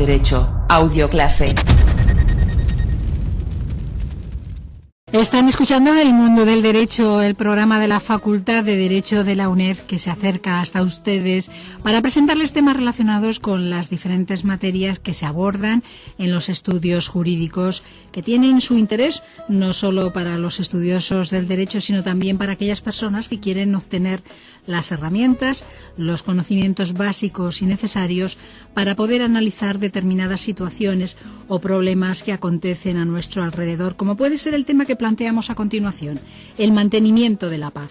Derecho, audioclase. Están escuchando El Mundo del Derecho, el programa de la Facultad de Derecho de la UNED que se acerca hasta ustedes para presentarles temas relacionados con las diferentes materias que se abordan en los estudios jurídicos, que tienen su interés no solo para los estudiosos del derecho, sino también para aquellas personas que quieren obtener las herramientas, los conocimientos básicos y necesarios para poder analizar determinadas situaciones o problemas que acontecen a nuestro alrededor, como puede ser el tema que planteamos a continuación, el mantenimiento de la paz.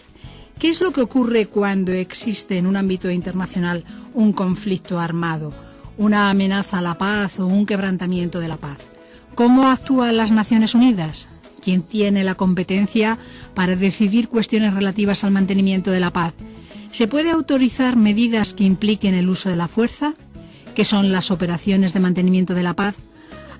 ¿Qué es lo que ocurre cuando existe en un ámbito internacional un conflicto armado, una amenaza a la paz o un quebrantamiento de la paz? ¿Cómo actúan las Naciones Unidas? ¿Quién tiene la competencia para decidir cuestiones relativas al mantenimiento de la paz? ¿Se puede autorizar medidas que impliquen el uso de la fuerza? ¿Qué son las operaciones de mantenimiento de la paz?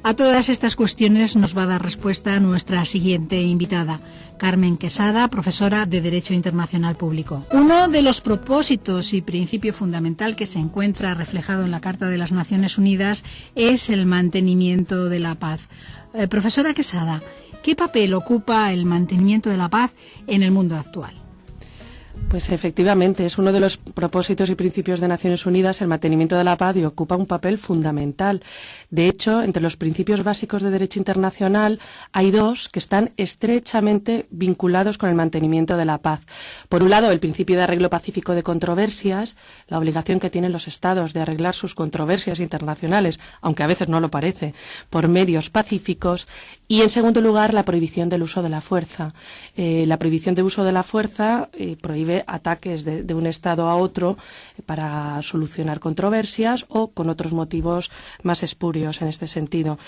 A todas estas cuestiones nos va a dar respuesta nuestra siguiente invitada, Carmen Quesada, profesora de Derecho Internacional Público. Uno de los propósitos y principio fundamental que se encuentra reflejado en la Carta de las Naciones Unidas es el mantenimiento de la paz. Profesora Quesada, ¿qué papel ocupa el mantenimiento de la paz en el mundo actual? Pues efectivamente, es uno de los propósitos y principios de Naciones Unidas el mantenimiento de la paz y ocupa un papel fundamental. De hecho, entre los principios básicos de derecho internacional hay dos que están estrechamente vinculados con el mantenimiento de la paz. Por un lado, el principio de arreglo pacífico de controversias, la obligación que tienen los Estados de arreglar sus controversias internacionales, aunque a veces no lo parece, por medios pacíficos. Y, en segundo lugar, la prohibición del uso de la fuerza. La prohibición de uso de la fuerza prohíbe ataques de un Estado a otro para solucionar controversias o con otros motivos más espurios en este sentido.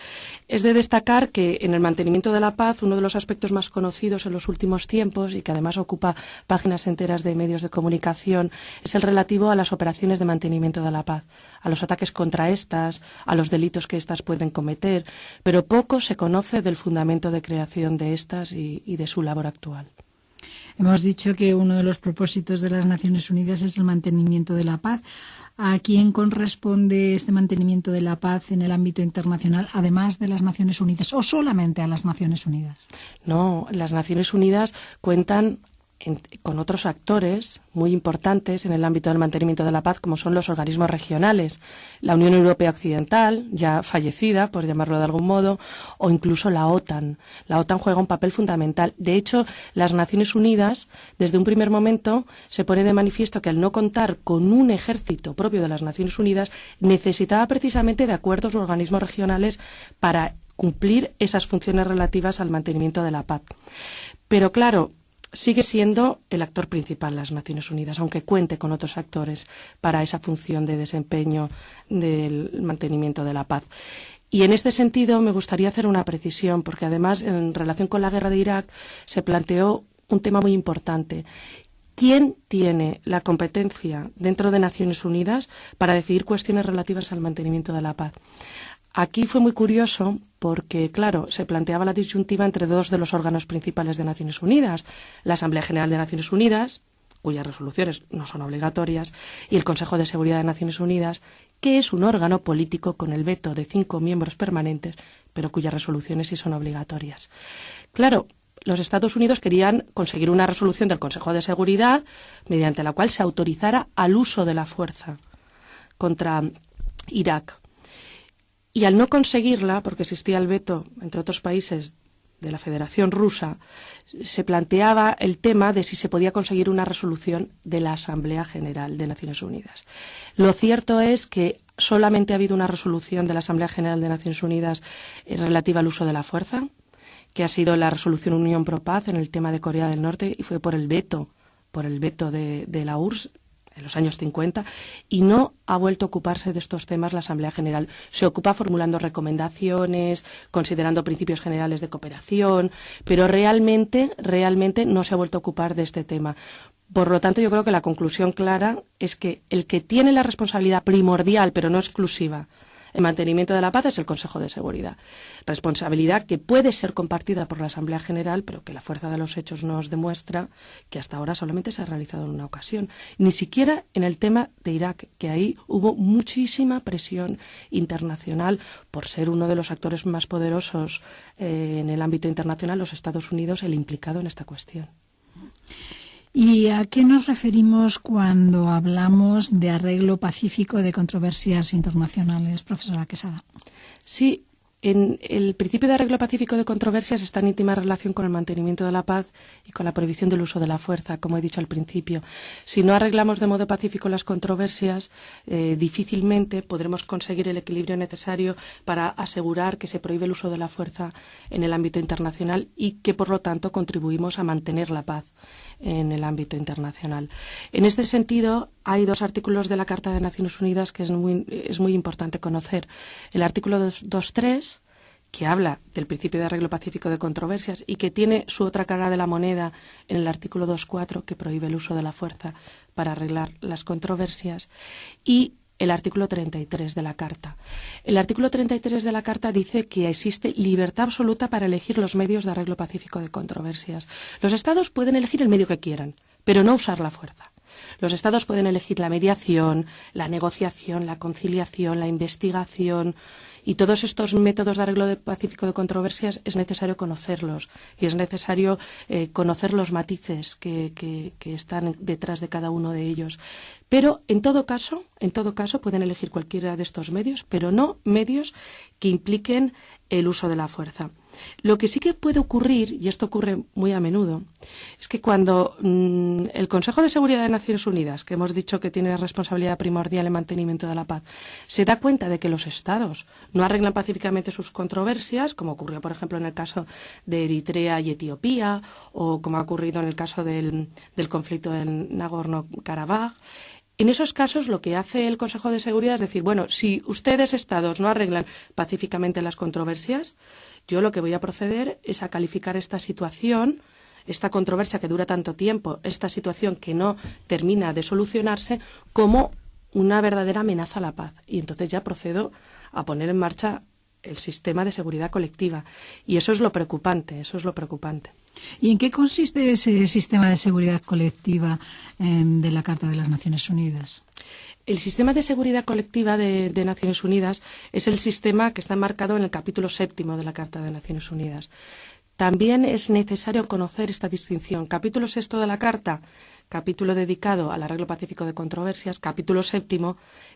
Es de destacar que en el mantenimiento de la paz, uno de los aspectos más conocidos en los últimos tiempos y que además ocupa páginas enteras de medios de comunicación es el relativo a las operaciones de mantenimiento de la paz, a los ataques contra estas, a los delitos que estas pueden cometer, pero poco se conoce del fundamento de creación de estas y de su labor actual. Hemos dicho que uno de los propósitos de las Naciones Unidas es el mantenimiento de la paz. ¿A quién corresponde este mantenimiento de la paz en el ámbito internacional, además de las Naciones Unidas, o solamente a las Naciones Unidas? No, las Naciones Unidas cuentan con otros actores muy importantes en el ámbito del mantenimiento de la paz, como son los organismos regionales, la Unión Europea Occidental, ya fallecida, por llamarlo de algún modo, o incluso la OTAN. La OTAN juega un papel fundamental. De hecho, las Naciones Unidas, desde un primer momento, se pone de manifiesto que al no contar con un ejército propio de las Naciones Unidas, necesitaba precisamente de acuerdos u organismos regionales para cumplir esas funciones relativas al mantenimiento de la paz. Pero claro, sigue siendo el actor principal las Naciones Unidas, aunque cuente con otros actores para esa función de desempeño del mantenimiento de la paz. Y en este sentido me gustaría hacer una precisión, porque además en relación con la guerra de Irak se planteó un tema muy importante. ¿Quién tiene la competencia dentro de Naciones Unidas para decidir cuestiones relativas al mantenimiento de la paz? Aquí fue muy curioso porque, claro, se planteaba la disyuntiva entre dos de los órganos principales de Naciones Unidas, la Asamblea General de Naciones Unidas, cuyas resoluciones no son obligatorias, y el Consejo de Seguridad de Naciones Unidas, que es un órgano político con el veto de 5 miembros permanentes, pero cuyas resoluciones sí son obligatorias. Claro, los Estados Unidos querían conseguir una resolución del Consejo de Seguridad mediante la cual se autorizara al uso de la fuerza contra Irak. Y al no conseguirla, porque existía el veto, entre otros países, de la Federación Rusa, se planteaba el tema de si se podía conseguir una resolución de la Asamblea General de Naciones Unidas. Lo cierto es que solamente ha habido una resolución de la Asamblea General de Naciones Unidas relativa al uso de la fuerza, que ha sido la resolución Unión Pro Paz en el tema de Corea del Norte, y fue por el veto de la URSS en los años 50, y no ha vuelto a ocuparse de estos temas la Asamblea General. Se ocupa formulando recomendaciones, considerando principios generales de cooperación, pero realmente no se ha vuelto a ocupar de este tema. Por lo tanto, yo creo que la conclusión clara es que el que tiene la responsabilidad primordial, pero no exclusiva, en mantenimiento de la paz es el Consejo de Seguridad. Responsabilidad que puede ser compartida por la Asamblea General, pero que la fuerza de los hechos nos demuestra que hasta ahora solamente se ha realizado en una ocasión. Ni siquiera en el tema de Irak, que ahí hubo muchísima presión internacional por ser uno de los actores más poderosos en el ámbito internacional, los Estados Unidos, el implicado en esta cuestión. ¿Y a qué nos referimos cuando hablamos de arreglo pacífico de controversias internacionales, profesora Quesada? Sí, en el principio de arreglo pacífico de controversias está en íntima relación con el mantenimiento de la paz y con la prohibición del uso de la fuerza, como he dicho al principio. Si no arreglamos de modo pacífico las controversias, difícilmente podremos conseguir el equilibrio necesario para asegurar que se prohíbe el uso de la fuerza en el ámbito internacional y que, por lo tanto, contribuimos a mantener la paz en el ámbito internacional. En este sentido, hay dos artículos de la Carta de Naciones Unidas que es muy importante conocer. El artículo 2.3, que habla del principio de arreglo pacífico de controversias y que tiene su otra cara de la moneda en el artículo 2.4, que prohíbe el uso de la fuerza para arreglar las controversias, y el artículo 33 de la Carta. El artículo 33 de la Carta dice que existe libertad absoluta para elegir los medios de arreglo pacífico de controversias. Los Estados pueden elegir el medio que quieran, pero no usar la fuerza. Los Estados pueden elegir la mediación, la negociación, la conciliación, la investigación, y todos estos métodos de arreglo pacífico de controversias es necesario conocerlos y es necesario conocer los matices que están detrás de cada uno de ellos. Pero en todo caso pueden elegir cualquiera de estos medios, pero no medios que impliquen el uso de la fuerza. Lo que sí que puede ocurrir, y esto ocurre muy a menudo, es que cuando el Consejo de Seguridad de Naciones Unidas, que hemos dicho que tiene responsabilidad primordial en mantenimiento de la paz, se da cuenta de que los Estados no arreglan pacíficamente sus controversias, como ocurrió, por ejemplo, en el caso de Eritrea y Etiopía, o como ha ocurrido en el caso del conflicto del Nagorno-Karabaj. En esos casos, lo que hace el Consejo de Seguridad es decir, bueno, si ustedes, Estados, no arreglan pacíficamente las controversias, yo lo que voy a proceder es a calificar esta situación, esta controversia que dura tanto tiempo, esta situación que no termina de solucionarse, como una verdadera amenaza a la paz. Y entonces ya procedo a poner en marcha el sistema de seguridad colectiva. Y eso es lo preocupante, ¿Y en qué consiste ese sistema de seguridad colectiva de la Carta de las Naciones Unidas? El sistema de seguridad colectiva de Naciones Unidas es el sistema que está enmarcado en el capítulo 7 de la Carta de Naciones Unidas. También es necesario conocer esta distinción. Capítulo 6 de la Carta, capítulo dedicado al arreglo pacífico de controversias. Capítulo 7,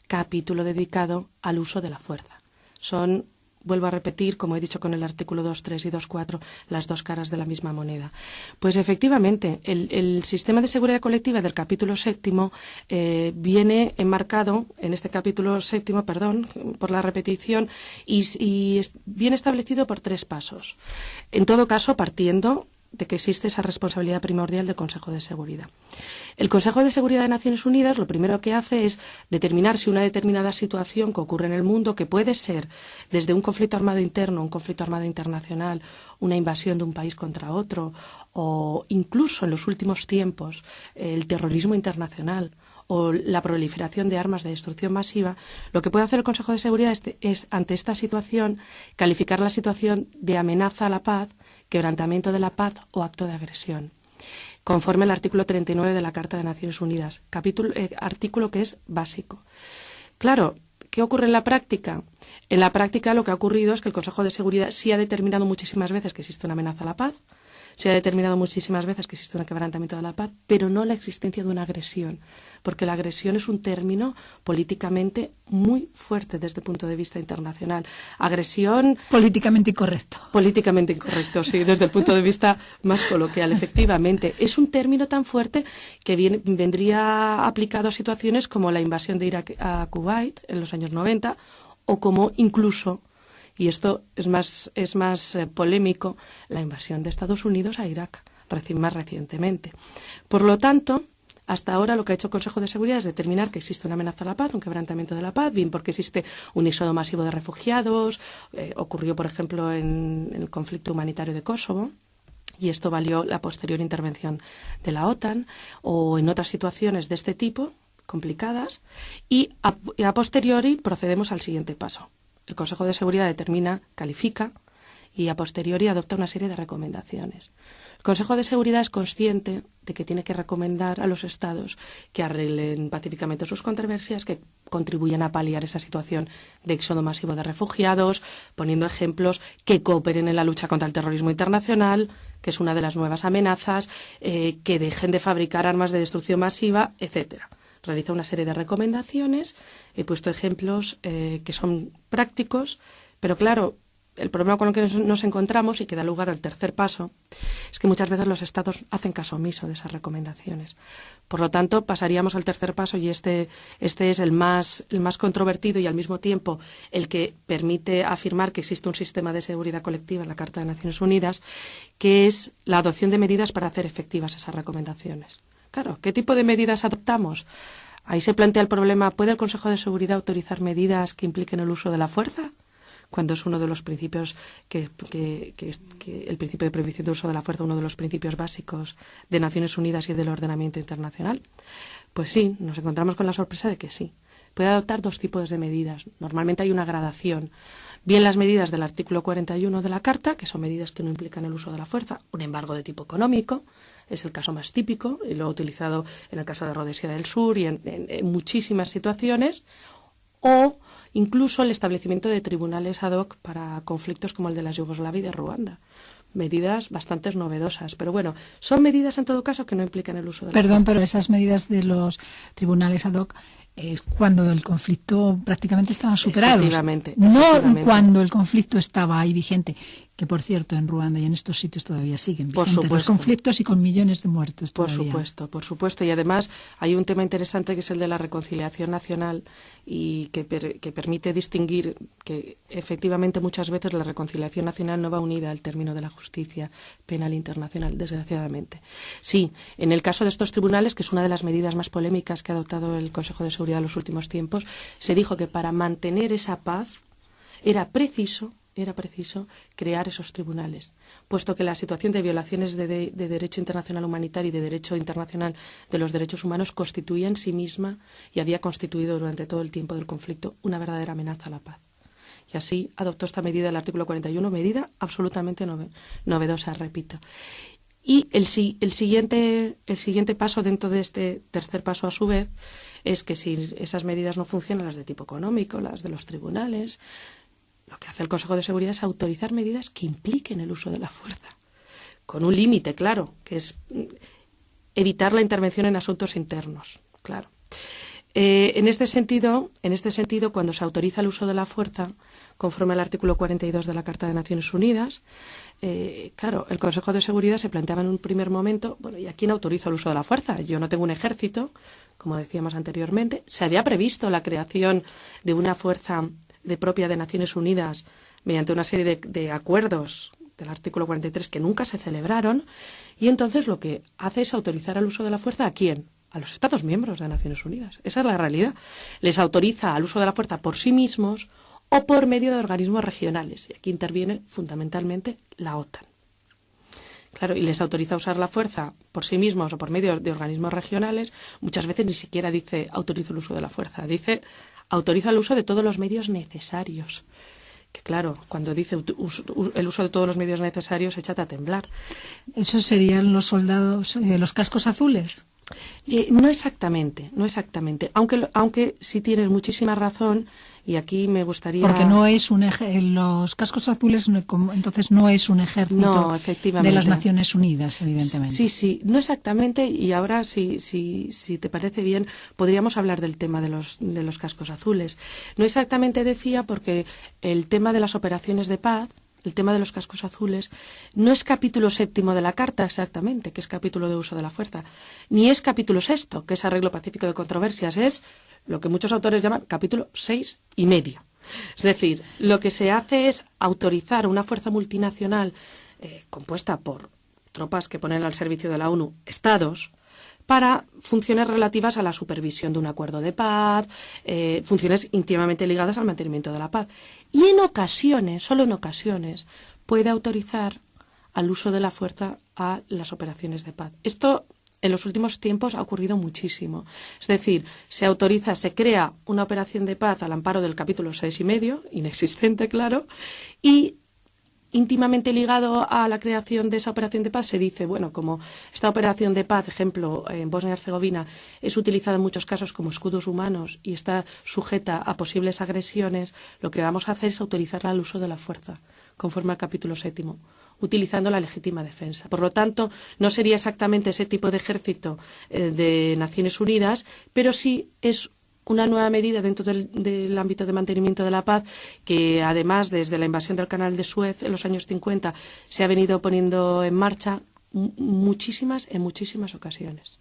capítulo dedicado al uso de la fuerza. Son, vuelvo a repetir, como he dicho con el artículo 2.3 y 2.4, las dos caras de la misma moneda. Pues efectivamente, el sistema de seguridad colectiva del capítulo 7 viene enmarcado, en este capítulo 7, perdón por la repetición, y viene establecido por 3 pasos. En todo caso, partiendo de que existe esa responsabilidad primordial del Consejo de Seguridad. El Consejo de Seguridad de Naciones Unidas lo primero que hace es determinar si una determinada situación que ocurre en el mundo, que puede ser desde un conflicto armado interno, un conflicto armado internacional, una invasión de un país contra otro, o incluso en los últimos tiempos el terrorismo internacional o la proliferación de armas de destrucción masiva, lo que puede hacer el Consejo de Seguridad es ante esta situación, calificar la situación de amenaza a la paz, quebrantamiento de la paz o acto de agresión, conforme al artículo 39 de la Carta de Naciones Unidas, artículo que es básico. Claro, ¿qué ocurre en la práctica? En la práctica lo que ha ocurrido es que el Consejo de Seguridad sí ha determinado muchísimas veces que existe una amenaza a la paz, se ha determinado muchísimas veces que existe un quebrantamiento de la paz, pero no la existencia de una agresión, porque la agresión es un término políticamente muy fuerte desde el punto de vista internacional. Agresión... Políticamente incorrecto. Políticamente incorrecto, sí, desde el punto de vista más coloquial, efectivamente. Es un término tan fuerte que vendría aplicado a situaciones como la invasión de Irak a Kuwait en los años 90, o como incluso, y esto es más polémico, la invasión de Estados Unidos a Irak, más recientemente. Por lo tanto, hasta ahora lo que ha hecho el Consejo de Seguridad es determinar que existe una amenaza a la paz, un quebrantamiento de la paz, bien porque existe un éxodo masivo de refugiados, ocurrió, por ejemplo, en el conflicto humanitario de Kosovo, y esto valió la posterior intervención de la OTAN, o en otras situaciones de este tipo, complicadas, y a posteriori procedemos al siguiente paso. el Consejo de Seguridad determina, califica y a posteriori adopta una serie de recomendaciones. El Consejo de Seguridad es consciente de que tiene que recomendar a los Estados que arreglen pacíficamente sus controversias, que contribuyan a paliar esa situación de éxodo masivo de refugiados, poniendo ejemplos, que cooperen en la lucha contra el terrorismo internacional, que es una de las nuevas amenazas, que dejen de fabricar armas de destrucción masiva, etcétera. Realiza una serie de recomendaciones, he puesto ejemplos que son prácticos, pero claro, el problema con el que nos encontramos y que da lugar al tercer paso es que muchas veces los Estados hacen caso omiso de esas recomendaciones. Por lo tanto, pasaríamos al tercer paso y este es el más controvertido y al mismo tiempo el que permite afirmar que existe un sistema de seguridad colectiva en la Carta de Naciones Unidas, que es la adopción de medidas para hacer efectivas esas recomendaciones. Claro, ¿qué tipo de medidas adoptamos? Ahí se plantea el problema, ¿puede el Consejo de Seguridad autorizar medidas que impliquen el uso de la fuerza? Cuando es uno de los principios el principio de prohibición de uso de la fuerza, uno de los principios básicos de Naciones Unidas y del ordenamiento internacional. Pues sí, nos encontramos con la sorpresa de que sí. Puede adoptar dos tipos de medidas. Normalmente hay una gradación. Bien las medidas del artículo 41 de la Carta, que son medidas que no implican el uso de la fuerza, un embargo de tipo económico, es el caso más típico, y lo ha utilizado en el caso de Rhodesia del Sur y en muchísimas situaciones, o incluso el establecimiento de tribunales ad hoc para conflictos como el de la Yugoslavia y de Ruanda. Medidas bastante novedosas, pero bueno, son medidas en todo caso que no implican el uso de la fuerza. Perdón, pero esas medidas de los tribunales ad hoc es cuando el conflicto prácticamente estaba superado. Efectivamente. No cuando el conflicto estaba ahí vigente, que por cierto en Ruanda y en estos sitios todavía siguen vigentes los conflictos y con millones de muertos todavía. Por supuesto. Y además hay un tema interesante que es el de la reconciliación nacional y que permite distinguir que efectivamente muchas veces la reconciliación nacional no va unida al término de la justicia penal internacional, desgraciadamente. Sí, en el caso de estos tribunales, que es una de las medidas más polémicas que ha adoptado el Consejo de Seguridad en los últimos tiempos, se dijo que para mantener esa paz era preciso crear esos tribunales, puesto que la situación de violaciones de derecho internacional humanitario y de derecho internacional de los derechos humanos constituía en sí misma y había constituido durante todo el tiempo del conflicto una verdadera amenaza a la paz. Y así adoptó esta medida el artículo 41, medida absolutamente novedosa, repito. Y el siguiente paso dentro de este tercer paso, a su vez, es que si esas medidas no funcionan, las de tipo económico, las de los tribunales, lo que hace el Consejo de Seguridad es autorizar medidas que impliquen el uso de la fuerza, con un límite, claro, que es evitar la intervención en asuntos internos, claro. En este sentido, cuando se autoriza el uso de la fuerza, conforme al artículo 42 de la Carta de Naciones Unidas, claro, el Consejo de Seguridad se planteaba en un primer momento, bueno, ¿y a quién autoriza el uso de la fuerza? Yo no tengo un ejército, como decíamos anteriormente. Se había previsto la creación de una fuerza propia de Naciones Unidas mediante una serie de acuerdos del artículo 43 que nunca se celebraron, y entonces lo que hace es autorizar el uso de la fuerza ¿a quién? A los Estados miembros de Naciones Unidas. Esa es la realidad. Les autoriza al uso de la fuerza por sí mismos o por medio de organismos regionales. Y aquí interviene fundamentalmente la OTAN. Claro, y les autoriza a usar la fuerza por sí mismos o por medio de organismos regionales. Muchas veces ni siquiera dice autorizo el uso de la fuerza. Dice autoriza el uso de todos los medios necesarios. Que claro, cuando dice el uso de todos los medios necesarios, échate a temblar. ¿Esos serían los soldados, los cascos azules? No exactamente. Aunque sí tienes muchísima razón, y aquí me gustaría... Porque no es los cascos azules, entonces no es un ejército de las Naciones Unidas, evidentemente. Sí, no exactamente, y ahora, si te parece bien, podríamos hablar del tema de los cascos azules. No exactamente decía porque el tema de las operaciones de paz, el tema de los cascos azules, no es capítulo 7 de la Carta exactamente, que es capítulo de uso de la fuerza, ni es capítulo 6, que es arreglo pacífico de controversias, es lo que muchos autores llaman capítulo 6,5. Es decir, lo que se hace es autorizar una fuerza multinacional compuesta por tropas que ponen al servicio de la ONU estados, para funciones relativas a la supervisión de un acuerdo de paz, funciones íntimamente ligadas al mantenimiento de la paz. Y en ocasiones, solo en ocasiones, puede autorizar al uso de la fuerza a las operaciones de paz. Esto en los últimos tiempos ha ocurrido muchísimo. Es decir, se crea una operación de paz al amparo del capítulo 6,5, inexistente, claro, y íntimamente ligado a la creación de esa operación de paz se dice, bueno, como esta operación de paz, ejemplo, en Bosnia y Herzegovina, es utilizada en muchos casos como escudos humanos y está sujeta a posibles agresiones, lo que vamos a hacer es autorizarla al uso de la fuerza, conforme al capítulo 7, utilizando la legítima defensa. Por lo tanto, no sería exactamente ese tipo de ejército de Naciones Unidas, pero sí es una nueva medida dentro del ámbito de mantenimiento de la paz que, además, desde la invasión del Canal de Suez en los años 50 se ha venido poniendo en marcha en muchísimas ocasiones.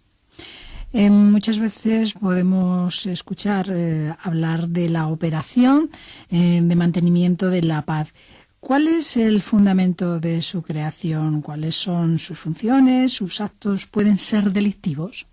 Muchas veces podemos escuchar hablar de la operación de mantenimiento de la paz. ¿Cuál es el fundamento de su creación? ¿Cuáles son sus funciones? ¿Sus actos pueden ser delictivos?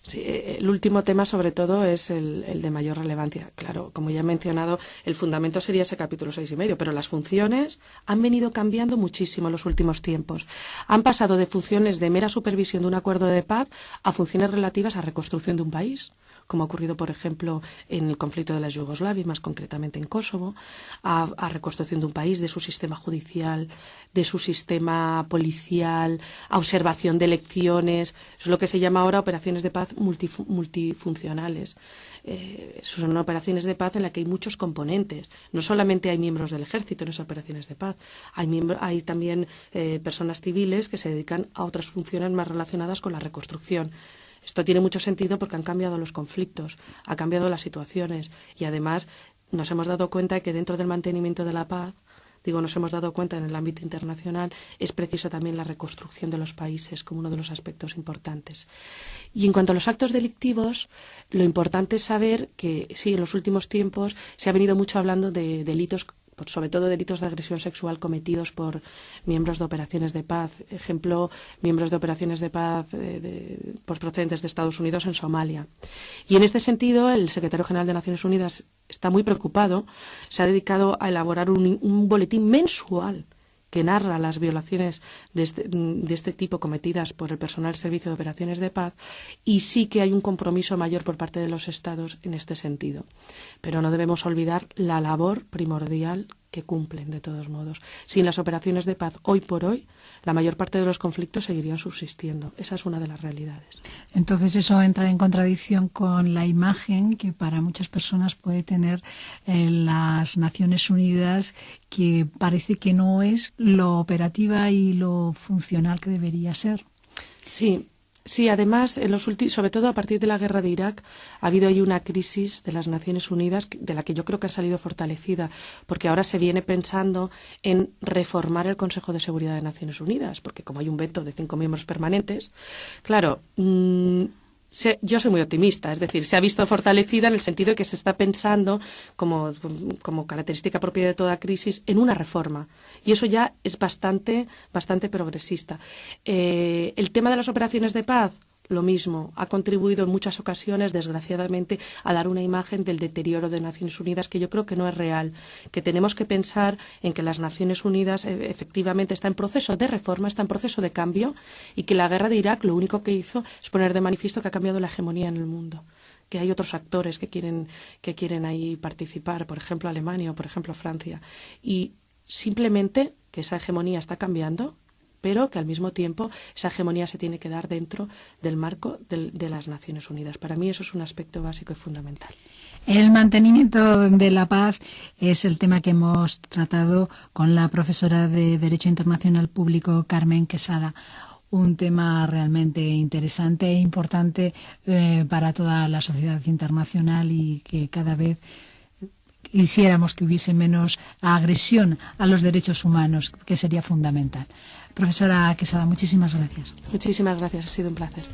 Sí, el último tema, sobre todo, es el de mayor relevancia. Claro, como ya he mencionado, el fundamento sería ese capítulo 6,5, pero las funciones han venido cambiando muchísimo en los últimos tiempos. Han pasado de funciones de mera supervisión de un acuerdo de paz a funciones relativas a reconstrucción de un país, como ha ocurrido, por ejemplo, en el conflicto de la Yugoslavia, más concretamente en Kosovo, a reconstrucción de un país, de su sistema judicial, de su sistema policial, a observación de elecciones. Es lo que se llama ahora operaciones de paz multifuncionales. Son operaciones de paz en las que hay muchos componentes. No solamente hay miembros del ejército en esas operaciones de paz, hay también personas civiles que se dedican a otras funciones más relacionadas con la reconstrucción. Esto tiene mucho sentido porque han cambiado los conflictos, han cambiado las situaciones y además nos hemos dado cuenta de que dentro del mantenimiento de la paz, nos hemos dado cuenta en el ámbito internacional, es preciso también la reconstrucción de los países como uno de los aspectos importantes. Y en cuanto a los actos delictivos, lo importante es saber que sí, en los últimos tiempos se ha venido mucho hablando de delitos, sobre todo delitos de agresión sexual cometidos por miembros de operaciones de paz. Ejemplo, miembros de operaciones de paz por procedentes de Estados Unidos en Somalia. Y en este sentido, el secretario general de Naciones Unidas está muy preocupado. Se ha dedicado a elaborar un boletín mensual que narra las violaciones de este tipo cometidas por el personal del Servicio de Operaciones de Paz, y sí que hay un compromiso mayor por parte de los Estados en este sentido. Pero no debemos olvidar la labor primordial que cumplen, de todos modos. Sin las operaciones de paz, hoy por hoy, la mayor parte de los conflictos seguirían subsistiendo. Esa es una de las realidades. Entonces eso entra en contradicción con la imagen que para muchas personas puede tener las Naciones Unidas, que parece que no es lo operativa y lo funcional que debería ser. Sí, además, sobre todo a partir de la guerra de Irak, ha habido ahí una crisis de las Naciones Unidas de la que yo creo que ha salido fortalecida, porque ahora se viene pensando en reformar el Consejo de Seguridad de Naciones Unidas, porque como hay un veto de 5 miembros permanentes, claro, yo soy muy optimista, es decir, se ha visto fortalecida en el sentido de que se está pensando, como característica propia de toda crisis, en una reforma. Y eso ya es bastante progresista. El tema de las operaciones de paz, lo mismo, ha contribuido en muchas ocasiones, desgraciadamente, a dar una imagen del deterioro de Naciones Unidas que yo creo que no es real, que tenemos que pensar en que las Naciones Unidas efectivamente está en proceso de reforma, está en proceso de cambio, y que la guerra de Irak lo único que hizo es poner de manifiesto que ha cambiado la hegemonía en el mundo, que hay otros actores que quieren ahí participar, por ejemplo Alemania o por ejemplo Francia, y simplemente que esa hegemonía está cambiando, pero que al mismo tiempo esa hegemonía se tiene que dar dentro del marco de las Naciones Unidas. Para mí eso es un aspecto básico y fundamental. El mantenimiento de la paz es el tema que hemos tratado con la profesora de Derecho Internacional Público, Carmen Quesada. Un tema realmente interesante e importante para toda la sociedad internacional, y que cada vez quisiéramos que hubiese menos agresión a los derechos humanos, que sería fundamental. Profesora Quesada, muchísimas gracias. Muchísimas gracias, ha sido un placer.